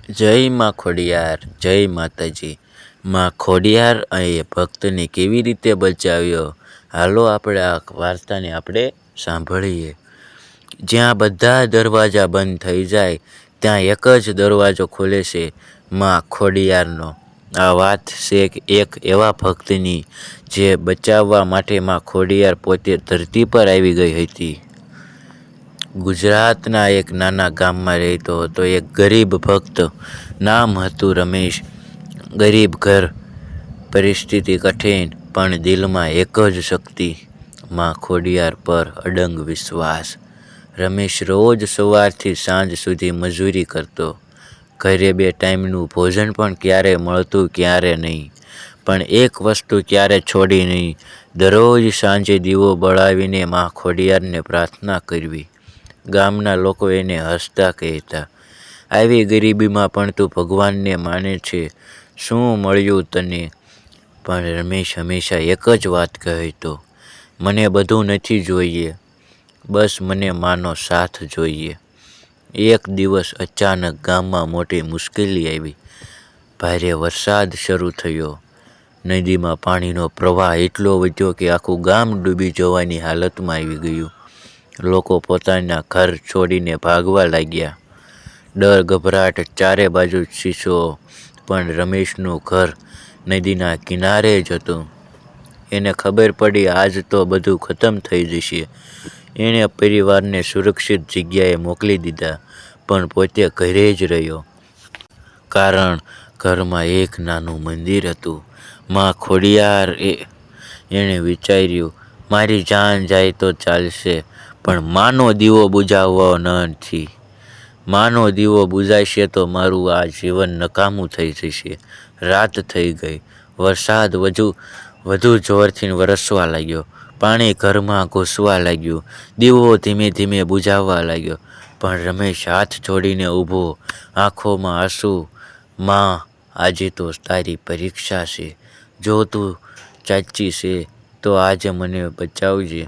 જય માં ખોડિયાર, જય માતાજી. માં ખોડિયાર એ ભક્તને કેવી રીતે બચાવ્યો, હાલો આપણે આ વાર્તાને આપણે સાંભળીએ. જ્યાં બધા દરવાજા બંધ થઈ જાય ત્યાં એક જ દરવાજો ખુલે છે, માં ખોડિયારનો. આ વાત છે એક એવા ભક્તની જે બચાવવા માટે માં ખોડિયાર પોતે ધરતી પર આવી ગઈ હતી. ગુજરાતના એક નાના ગામમાં રહેતો હતો એક ગરીબ ભક્ત. નામ હતું રમેશ. ગરીબ ઘર, પરિસ્થિતિ કઠિન, પણ દિલમાં એક જ શક્તિ, માં ખોડિયાર પર અડંગ વિશ્વાસ. રમેશ રોજ સવારથી સાંજ સુધી મજૂરી કરતો. ઘરે 2 ટાઈમનું ભોજન પણ ક્યારે મળતું ક્યારે નહીં, પણ એક વસ્તુ ક્યારે છોડી નહીં, દરરોજ સાંજે દીવો બળાવીને માં ખોડિયારને પ્રાર્થના કરવી. ગામના લોકો એને હસતા કહેતા, આવી ગરીબીમાં પણ તું ભગવાનને માને છે, શું મળ્યું તને? પણ રમેશ હંમેશા એક જ વાત કહેતો, મને બધું નથી જોઈએ, બસ મને માનો સાથ જોઈએ. એક દિવસ અચાનક ગામમાં મોટી મુશ્કેલી આવી. ભારે વરસાદ શરૂ થયો. નદીમાં પાણીનો પ્રવાહ એટલો વધ્યો કે આખું ગામ ડૂબી જવાની હાલતમાં આવી ગયું. લોકો પોતાના ઘર છોડીને ભાગવા લાગ્યા. ડર ગભરાટ ચારે બાજુ શીશો. પણ રમેશનું ઘર નદીના કિનારે જ હતું. એને ખબર પડી આજ તો બધું ખતમ થઈ જશે. એણે પરિવારને સુરક્ષિત જગ્યાએ મોકલી દીધા, પણ પોતે ઘરે જ રહ્યો. કારણ ઘરમાં એક નાનું મંદિર હતું. માં ખોડિયાર એણે વિચાર્યું, મારી જાન જાય તો ચાલશે, પણ માનો દીવો બુઝાવવો નથી. માનો દીવો બુઝાશે તો મારું આ જીવન નકામું થઈ જશે. રાત થઈ ગઈ. વરસાદ વધુ જોરથી વરસવા લાગ્યો. પાણી ઘરમાં ઘૂસવા લાગ્યું. દીવો ધીમે ધીમે બુઝાવવા લાગ્યો. પણ રમેશ હાથ જોડીને ઊભો, આંખોમાં આંસુ. માં, આજે તો તારી પરીક્ષા છે. જો તું સાચી છે તો આજે મને બચાવજે.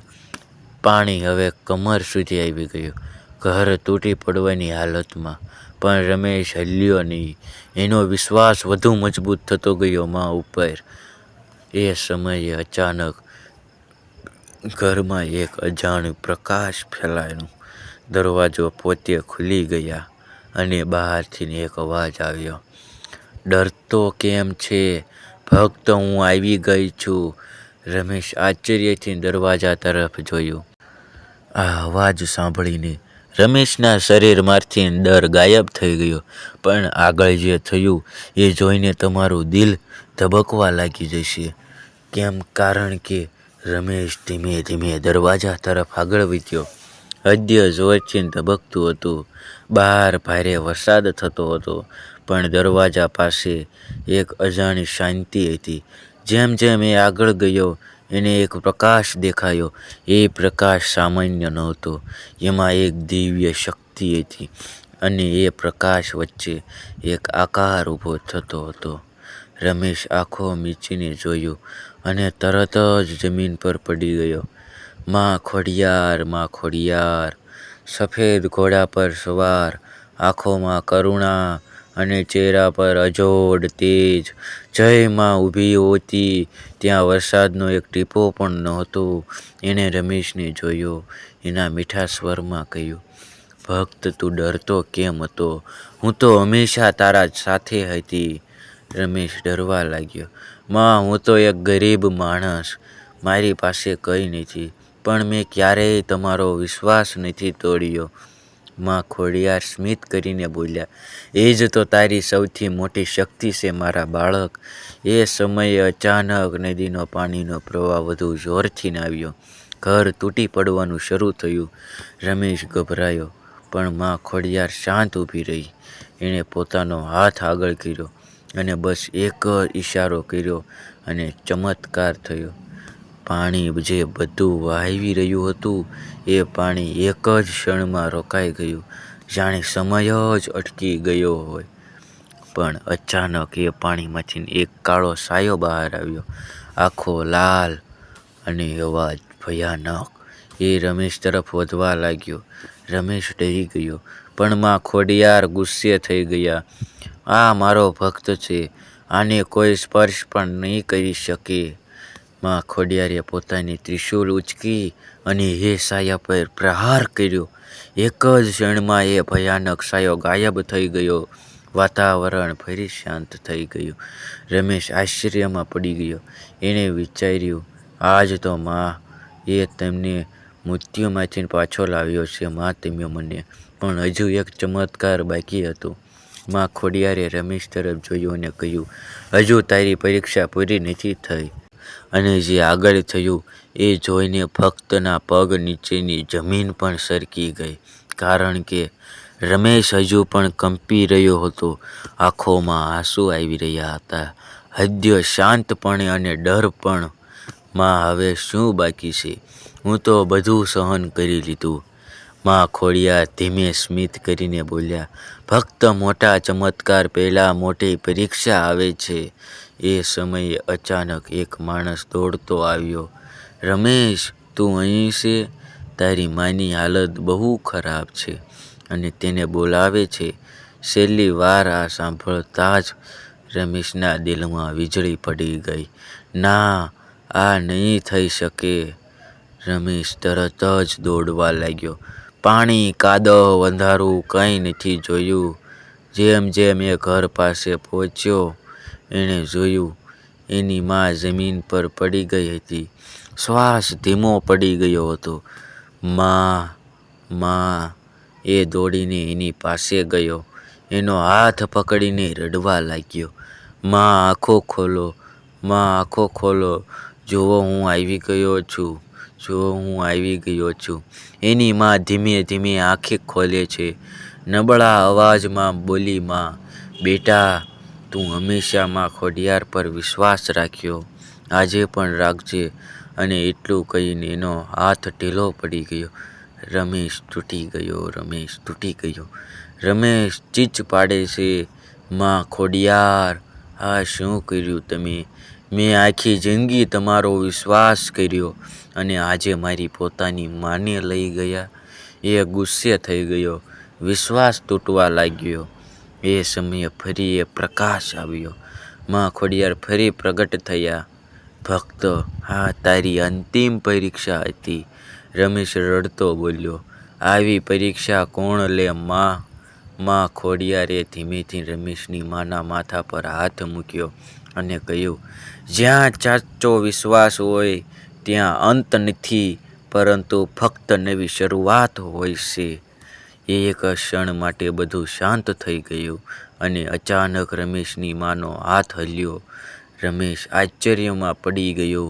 પાણી હવે કમર સુધી આવી ગયું. ઘર તૂટી પડવાની હાલતમાં. પણ રમેશ હલ્યો નહીં. એનો વિશ્વાસ વધુ મજબૂત થતો ગયો માં ઉપર. એ સમયે અચાનક ઘરમાં એક અજાણ્યો પ્રકાશ ફેલાયો. દરવાજો પોતે ખુલી ગયા અને બહારથી એક અવાજ આવ્યો, ડરતો કેમ છે ભક્ત, હું આવી ગઈ છું. રમેશ આશ્ચર્યથી દરવાજા તરફ જોયું. આ અવાજ સાંભળીને રમેશના શરીરમાંથી ડર ગાયબ થઈ ગયો. પણ આગળ જે થયું એ જોઈને તમારું દિલ ધબકવા લાગી જશે. કેમ? કારણ કે રમેશ ધીમે ધીમે દરવાજા તરફ આગળ વધ્યો. હૃદય જોરથી ધબકતું હતું. બહાર ભારે વરસાદ થતો હતો, પણ દરવાજા પાસે એક અજાણી શાંતિ હતી. જેમ જેમ એ આગળ ગયો એને એક પ્રકાશ દેખાયો. એ પ્રકાશ સામાન્ય નહોતો, એમાં એક દિવ્ય શક્તિ હતી. અને એ પ્રકાશ વચ્ચે એક આકાર ઊભો થતો હતો. રમેશ આંખો મીચીને જોયું અને તરત જ જમીન પર પડી ગયો. માં ખોડિયાર, માં ખોડિયાર, સફેદ ઘોડા પર સવાર, આંખોમાં કરુણા અને ચહેરા પર અજોડ તેજ. જય માં ઊભી હતી ત્યાં વરસાદનો એક ટીપો પણ નહોતો. એણે રમેશને જોયો. એના મીઠા સ્વરમાં કહ્યું, ભક્ત, તું ડરતો કેમ હતો? હું તો હંમેશા તારા સાથે હતી. રમેશ ડરવા લાગ્યો. માં, હું તો એક ગરીબ માણસ. મારી પાસે કંઈ નથી, પણ મેં ક્યારેય તમારો વિશ્વાસ નથી તોડ્યો. માં ખોડિયાર સ્મિત કરીને બોલ્યા, એ જ તો તારી સૌથી મોટી શક્તિ છે મારા બાળક. એ સમયે અચાનક નદીનો પાણીનો પ્રવાહ વધુ જોરથી આવ્યો. ઘર તૂટી પડવાનું શરૂ થયું. રમેશ ગભરાયો, પણ માં ખોડિયાર શાંત ઊભી રહી. એણે પોતાનો હાથ આગળ કર્યો અને બસ એક જ ઈશારો કર્યો અને ચમત્કાર થયો. પાણી જે બધું વહાવી રહ્યું હતું એ પાણી એક જ ક્ષણમાં રોકાઈ ગયું, જાણે સમય જ અટકી ગયો હોય. પણ અચાનક એ પાણીમાંથી એક કાળો સાયો બહાર આવ્યો, આંખો લાલ અને અવાજ ભયાનક. એ રમેશ તરફ વધવા લાગ્યો. રમેશ ડરી ગયો, પણ માં ખોડિયાર ગુસ્સે થઈ ગયા. આ મારો ભક્ત છે, આને કોઈ સ્પર્શ પણ નહીં કરી શકે. માં ખોડિયારે પોતાની ત્રિશૂલ ઉંચકી અને એ સાયા પર પ્રહાર કર્યો. એક જ ક્ષણમાં એ ભયાનક સાયો ગાયબ થઈ ગયો. વાતાવરણ ફરી શાંત થઈ ગયું. રમેશ આશ્ચર્યમાં પડી ગયો. એણે વિચાર્યું, આજ તો માં એ તેમને મૃત્યુમાંથી પાછો લાવ્યો છે. માં તમે મને. પણ હજુ એક ચમત્કાર બાકી હતો. માં ખોડિયારે રમેશ તરફ જોયું અને કહ્યું, હજુ તારી પરીક્ષા પૂરી નથી થઈ. અને જે આગળ થયું એ જોઈને ભક્તના પગ નીચેની જમીન પણ સરકી ગઈ. કારણ કે રમેશ હજુ પણ કંપી રહ્યો હતો. આંખોમાં આંસુ આવી રહ્યા હતા. હૃદય શાંતપણે અને ડર પણ. માં હવે શું બાકી છે? હું તો બધું સહન કરી લીધું. માં ખોડિયાર ધીમે સ્મિત કરીને બોલ્યા, ભક્ત મોટા ચમત્કાર પહેલા મોટી પરીક્ષા આવે છે. એ સમયે અચાનક એક માણસ દોડતો આવ્યો. રમેશ, તું અહીં છે? તારી માની હાલત બહુ ખરાબ છે અને તેને બોલાવે છે. છેલ્લી વાર આ સાંભળતા જ રમેશના દિલમાં વીજળી પડી ગઈ. ના, આ નહીં થઈ શકે. રમેશ તરત જ દોડવા લાગ્યો. પાણી, કાદવ, અંધારું કંઈ નથી જોયું. જેમ જેમ એ ઘર પાસે પહોંચ્યો, એણે જોયું એની માં જમીન પર પડી ગઈ હતી. શ્વાસ ધીમો પડી ગયો હતો. માં, માં. એ દોડીને એની પાસે ગયો. એનો હાથ પકડીને રડવા લાગ્યો. માં, આંખો ખોલો. માં, આંખો ખોલો. જુઓ, હું આવી ગયો છું. જુઓ, હું આવી ગયો છું. એની માં ધીમે ધીમે આંખે ખોલે છે. નબળા અવાજમાં બોલી, માં, બેટા, તું હંમેશા માં ખોડિયાર પર વિશ્વાસ રાખ્યો. આજે પણ રાખજે. અને એટલું કહીને એનો હાથ ઢીલો પડી ગયો. રમેશ તૂટી ગયો. રમેશ તૂટી ગયો. રમેશ ચીચ પાડે છે, માં ખોડિયાર, આ શું કર્યું તમે? મેં આખી જિંદગી તમારો વિશ્વાસ કર્યો અને આજે મારી પોતાની માને લઈ ગયા. એ ગુસ્સે થઈ ગયો. વિશ્વાસ તૂટવા લાગ્યો. એ સમયે ફરી એ પ્રકાશ આવ્યો. માં ખોડિયાર ફરી પ્રગટ થયા. ભક્ત, આ તારી અંતિમ પરીક્ષા હતી. રમેશ રડતો બોલ્યો, આવી પરીક્ષા કોણ લે માં? માં ખોડિયારે ધીમેથી રમેશની માના માથા પર હાથ મૂક્યો અને કહ્યું, જ્યાં સાચો વિશ્વાસ હોય ત્યાં અંત નથી, પરંતુ ફક્ત નવી શરૂઆત હોય છે. એક ક્ષણ માટે બધું શાંત થઈ ગયું અને અચાનક રમેશની માનો હાથ હલ્યો. રમેશ આશ્ચર્યમાં પડી ગયો.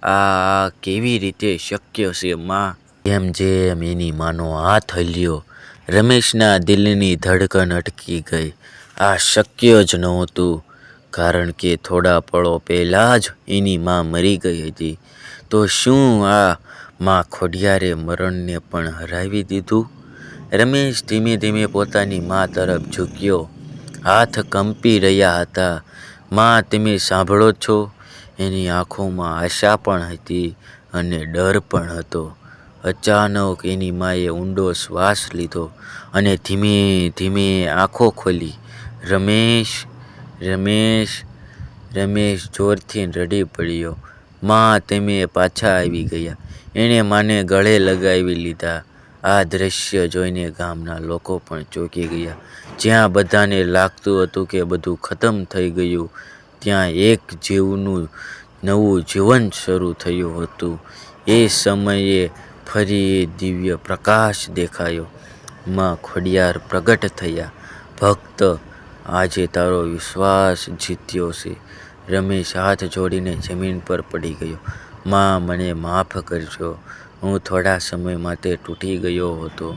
આ કેવી રીતે શક્ય છે માં? જેમ જેમ એની માનો હાથ હલ્યો, રમેશના દિલની ધડકન અટકી ગઈ. આ શક્ય જ નહોતું, કારણ કે થોડા પળો પહેલાં જ એની માં મરી ગઈ હતી. તો શું આ માં ખોડિયારે મરણને પણ હરાવી દીધું? રમેશ ધીમે ધીમે પોતાની માં તરફ ઝૂક્યો. હાથ કંપી રહ્યા હતા. માં, તમે સાંભળો છો? એની આંખોમાં આશા પણ હતી અને ડર પણ હતો. અચાનક એની માએ ઊંડો શ્વાસ લીધો અને ધીમે ધીમે આંખો ખોલી. રમેશ, રમેશ. રમેશ જોરથી રડી પડ્યો. માં, તમે પાછા આવી ગયા. એણે માને ગળે લગાવી લીધા. આ દ્રશ્ય જોઈને ગામના લોકો પણ ચોંકી ગયા. જ્યાં બધાને લાગતું હતું કે બધું ખતમ થઈ ગયું, ત્યાં એક નવું જીવન શરૂ થયું હતું. એ સમયે ફરી એ દિવ્ય પ્રકાશ દેખાયો. માં ખોડિયાર પ્રગટ થયા. ભક્ત, આજે તારો વિશ્વાસ જીત્યો છે. રમેશ હાથ જોડીને જમીન પર પડી ગયો. માં, મને માફ કરજો. હું થોડા સમય માટે તૂટી ગયો હતો.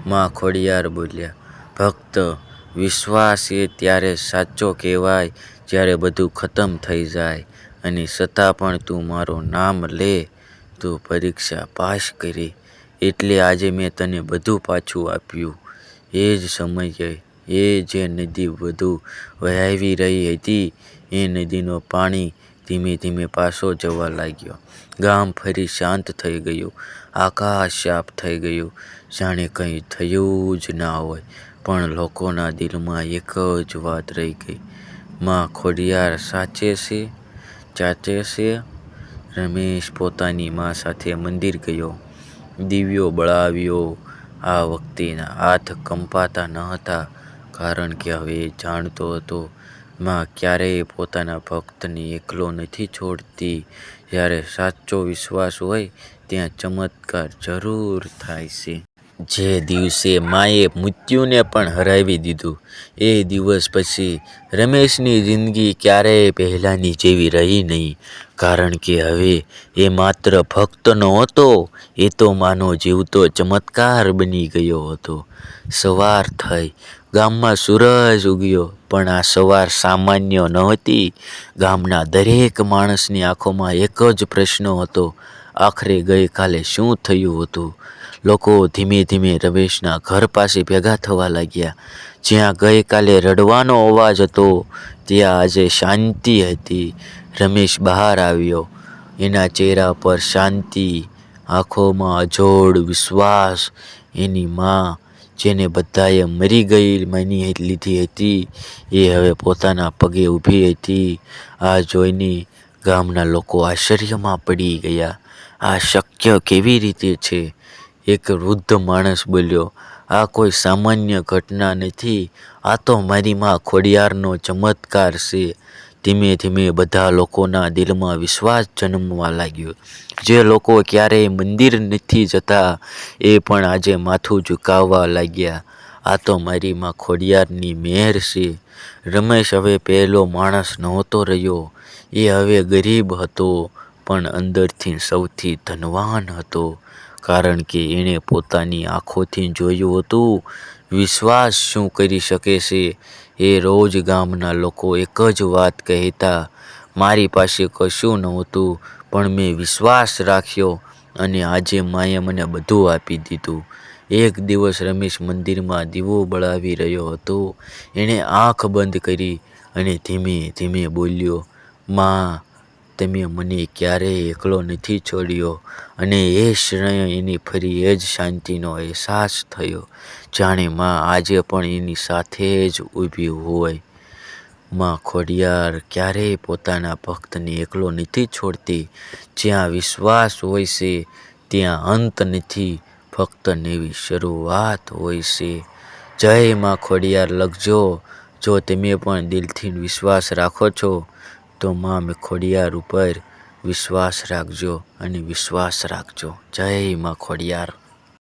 માં ખોડિયાર બોલ્યા, ભક્ત, વિશ્વાસ એ ત્યારે સાચો કહેવાય જ્યારે બધું ખતમ થઈ જાય અને છતાં પણ તું મારું નામ લે. તું પરીક્ષા પાસ કરી, એટલે આજે મેં તને બધું પાછું આપ્યું. એ જ સમયે એ જે નદી વધુ વહાવી રહી હતી, એ નદીનું પાણી ધીમે ધીમે પાછો જવા લાગ્યો. ગામ ફરી શાંત થઈ ગયું. આકાશ સાફ થઈ ગયું, જાણે કંઈ થયું જ ના હોય. પણ લોકોના દિલમાં એક જ વાત રહી ગઈ, માં ખોડિયાર સાચે છે? રમેશ પોતાની માં સાથે મંદિર ગયો, દીવો બળાવ્યો. આ વખતે એના હાથ કંપાતા ન હતા, કારણ કે હવે એ જાણતો હતો, માં ક્યારેય પોતાના ભક્તને એકલો નથી છોડતી. જ્યારે સાચો વિશ્વાસ હોય ત્યાં ચમત્કાર જરૂર થાય છે. જે દિવસે માએ મૃત્યુને પણ હરાવી દીધું, એ દિવસ પછી રમેશની જિંદગી ક્યારેય પહેલાંની જેવી રહી નહીં. કારણ કે હવે એ માત્ર ભક્ત નહોતો, એ તો માનો જીવતો ચમત્કાર બની ગયો હતો. સવાર થઈ, ગામમાં સૂરજ ઉગ્યો, પણ આ સવાર સામાન્ય નહોતી. ગામના દરેક માણસની આંખોમાં એક જ પ્રશ્ન હતો, આખરે ગઈકાલે શું થયું હતું? લોકો ધીમે ધીમે રમેશના ઘર પાસે ભેગા થવા લાગ્યા. જ્યાં ગઈકાલે રડવાનો અવાજ હતો, ત્યાં આજે શાંતિ હતી. રમેશ બહાર આવ્યો, એના ચહેરા પર શાંતિ, આંખોમાં અજોડ વિશ્વાસ. એની માં, જેને બધાએ મરી ગઈ માની લીધી હતી, એ હવે પોતાના પગે ઊભી હતી. આ જોઈને ગામના લોકો આશ્ચર્યમાં પડી ગયા. આ શક્ય કેવી રીતે છે? એક વૃદ્ધ માણસ બોલ્યો, આ કોઈ સામાન્ય ઘટના નથી, આ તો મારી માં ખોડિયારનો ચમત્કાર છે. ધીમે ધીમે બધા લોકોના દિલમાં વિશ્વાસ જન્મવા લાગ્યો. જે લોકો ક્યારેય મંદિર નથી જતા, એ પણ આજે માથું ઝુકાવવા લાગ્યા. આ તો મારી માં ખોડિયારની મહેર છે. રમેશ હવે પહેલો માણસ નહોતો રહ્યો. એ હવે ગરીબ હતો, પણ અંદરથી સૌથી ધનવાન હતો. કારણ કે એણે પોતાની આંખોથી જોયું હતું. વિશ્વાસ શું કરી શકે છે? એ રોજ ગામના લોકો એક જ વાત કહેતા, મારી પાસે કશું નહોતું, પણ મેં વિશ્વાસ રાખ્યો, અને આજે માએ મને બધું આપી દીધું. એક દિવસ રમેશ મંદિરમાં દીવો બળાવી રહ્યો હતો. એણે આંખ બંધ કરી અને ધીમે ધીમે બોલ્યો, માં, તમે મને ક્યારેય એકલો નથી છોડ્યો. અને એ ક્ષણે એને ફરી એ જ શાંતિનો અહેસાસ થયો, જાણે માં આજે પણ એની સાથે જ ઊભી હોય. માં ખોડિયાર ક્યારેય પોતાના ભક્તને એકલો નથી છોડતી. જ્યાં વિશ્વાસ હોય છે, ત્યાં અંત નથી, ફક્ત નવી શરૂઆત હોય છે. જય માં ખોડિયાર લખજો. જો તમે પણ દિલથી વિશ્વાસ રાખો છો, તો માં ખોડિયાર ઉપર વિશ્વાસ રાખજો અને વિશ્વાસ રાખજો. જય માં ખોડિયાર.